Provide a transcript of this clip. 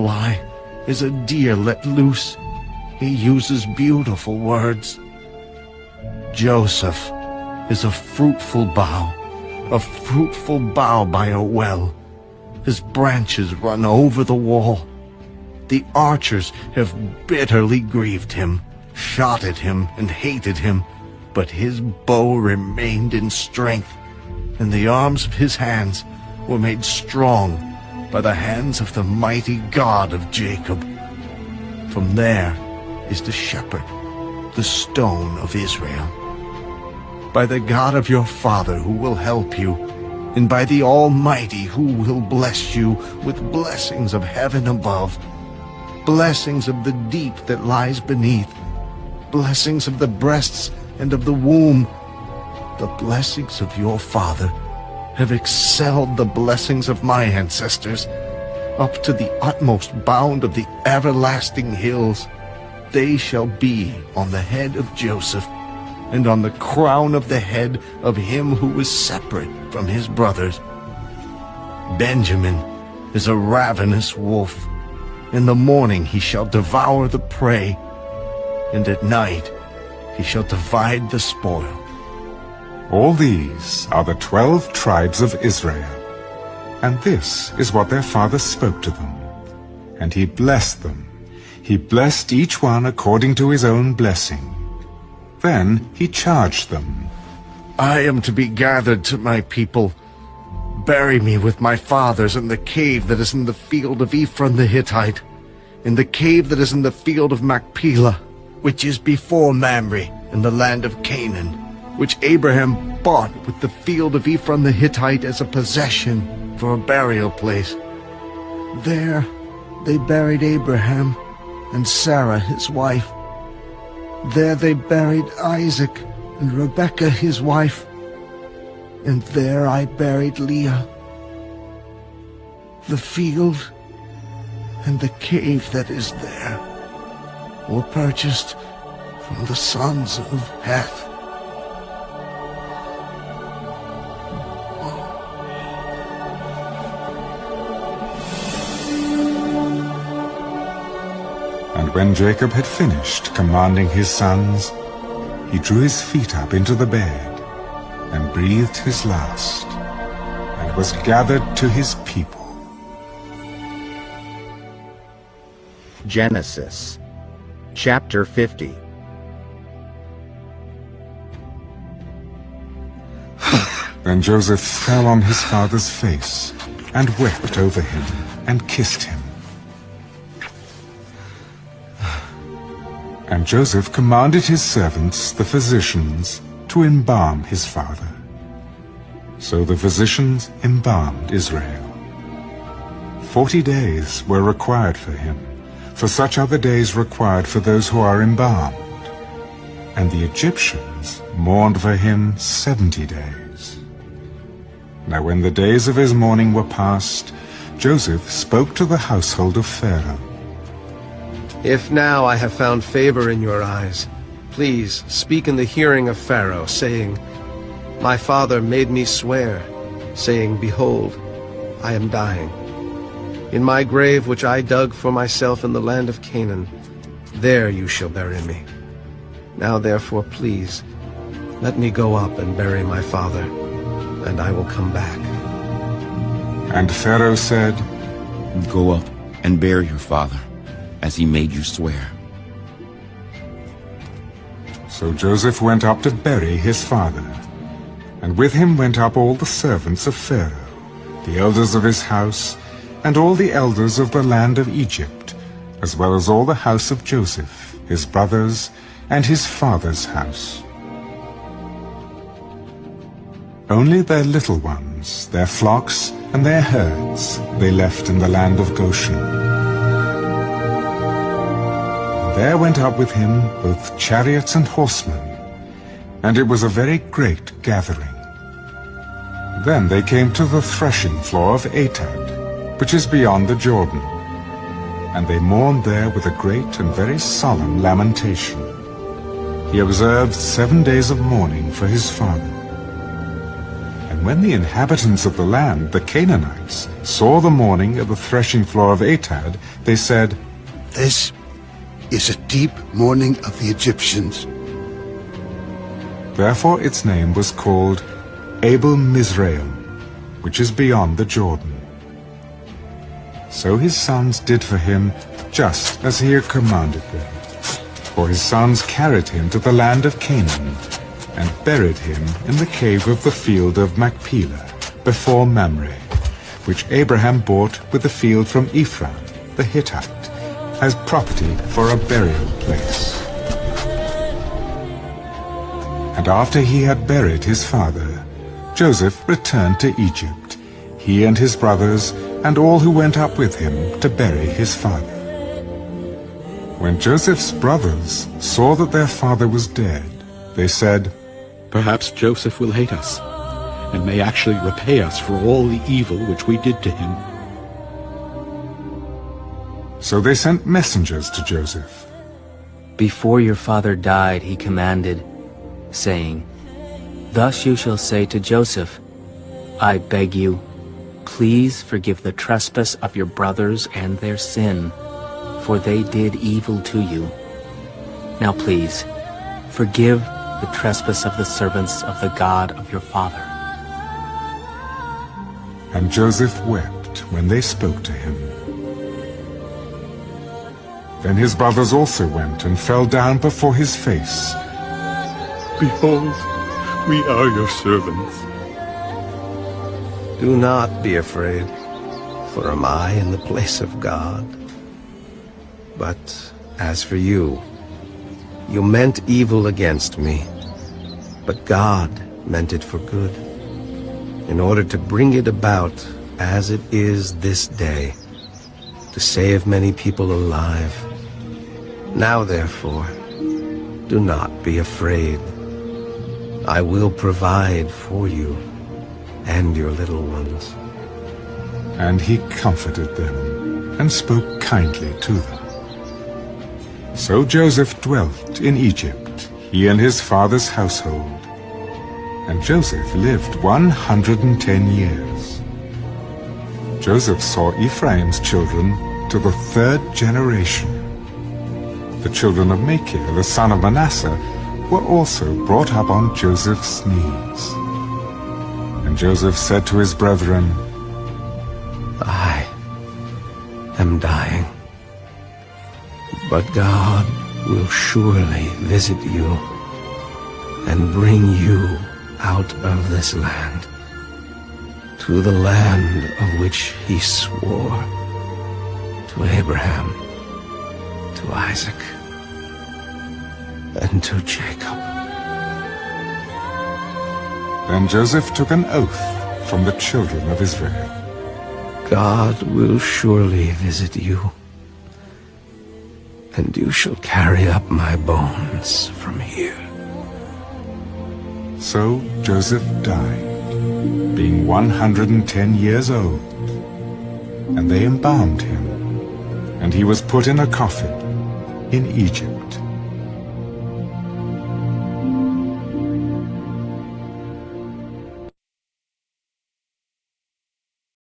lie is a deer let loose. He uses beautiful words. Joseph is a fruitful bough by a well. His branches run over the wall. The archers have bitterly grieved him, shot at him and hated him, but his bow remained in strength, and the arms of his hands were made strong by the hands of the mighty God of Jacob. From there is the shepherd, the stone of Israel. By the God of your father who will help you, and by the Almighty who will bless you with blessings of heaven above, blessings of the deep that lies beneath, blessings of the breasts and of the womb. The blessings of your father have excelled the blessings of my ancestors, up to the utmost bound of the everlasting hills. They shall be on the head of Joseph, and on the crown of the head of him who was separate from his brothers. Benjamin is a ravenous wolf. In the morning he shall devour the prey, and at night he shall divide the spoil. All these are the 12 tribes of Israel, and this is what their father spoke to them. And he blessed them. He blessed each one according to his own blessing. Then he charged them, I am to be gathered to my people. Bury me with my fathers in the cave that is in the field of Ephraim the Hittite, in the cave that is in the field of Machpelah, which is before Mamre, in the land of Canaan, which Abraham bought with the field of Ephraim the Hittite as a possession for a burial place. There they buried Abraham and Sarah his wife. There they buried Isaac and Rebekah his wife. And there I buried Leah. The field and the cave that is there were purchased from the sons of Heth. And when Jacob had finished commanding his sons, he drew his feet up into the bed, and breathed his last, and was gathered to his people. Genesis chapter 50. Then Joseph fell on his father's face, and wept over him, and kissed him. And Joseph commanded his servants, the physicians, to embalm his father. So the physicians embalmed Israel. 40 days were required for him, for such are the days required for those who are embalmed. And the Egyptians mourned for him 70 days. Now when the days of his mourning were past, Joseph spoke to the household of Pharaoh. If now I have found favor in your eyes, please speak in the hearing of Pharaoh, saying, My father made me swear, saying, Behold, I am dying. In my grave which I dug for myself in the land of Canaan, there you shall bury me. Now therefore, please, let me go up and bury my father, and I will come back. And Pharaoh said, Go up and bury your father, as he made you swear. So Joseph went up to bury his father, and with him went up all the servants of Pharaoh, the elders of his house, and all the elders of the land of Egypt, as well as all the house of Joseph, his brothers, and his father's house. Only their little ones, their flocks, and their herds they left in the land of Goshen. There went up with him both chariots and horsemen, and it was a very great gathering. Then they came to the threshing floor of Atad, which is beyond the Jordan, and they mourned there with a great and very solemn lamentation. He observed 7 days of mourning for his father. And when the inhabitants of the land, the Canaanites, saw the mourning at the threshing floor of Atad, they said, This is a deep mourning of the Egyptians. Therefore its name was called Abel Mizraim, which is beyond the Jordan. So his sons did for him just as he had commanded them. For his sons carried him to the land of Canaan, and buried him in the cave of the field of Machpelah, before Mamre, which Abraham bought with the field from Ephron, the Hittite, as property for a burial place. And after he had buried his father, Joseph returned to Egypt, he and his brothers, and all who went up with him to bury his father. When Joseph's brothers saw that their father was dead, they said, Perhaps Joseph will hate us, and may actually repay us for all the evil which we did to him. So they sent messengers to Joseph. Before your father died, he commanded, saying, Thus you shall say to Joseph, I beg you, please forgive the trespass of your brothers and their sin, for they did evil to you. Now please, forgive the trespass of the servants of the God of your father. And Joseph wept when they spoke to him. Then his brothers also went and fell down before his face. Behold, we are your servants. Do not be afraid, for am I in the place of God? But as for you, you meant evil against me, but God meant it for good, in order to bring it about as it is this day, to save many people alive. Now therefore, do not be afraid. I will provide for you and your little ones. And he comforted them, and spoke kindly to them. So Joseph dwelt in Egypt, he and his father's household. And Joseph lived 110 years. Joseph saw Ephraim's children to the 3rd generation. The children of Machir, the son of Manasseh, were also brought up on Joseph's knees. And Joseph said to his brethren, I am dying, but God will surely visit you and bring you out of this land to the land of which he swore to Abraham, to Isaac, and to Jacob. Then Joseph took an oath from the children of Israel. God will surely visit you, and you shall carry up my bones from here. So Joseph died, being 110 years old. And they embalmed him, and he was put in a coffin in Egypt.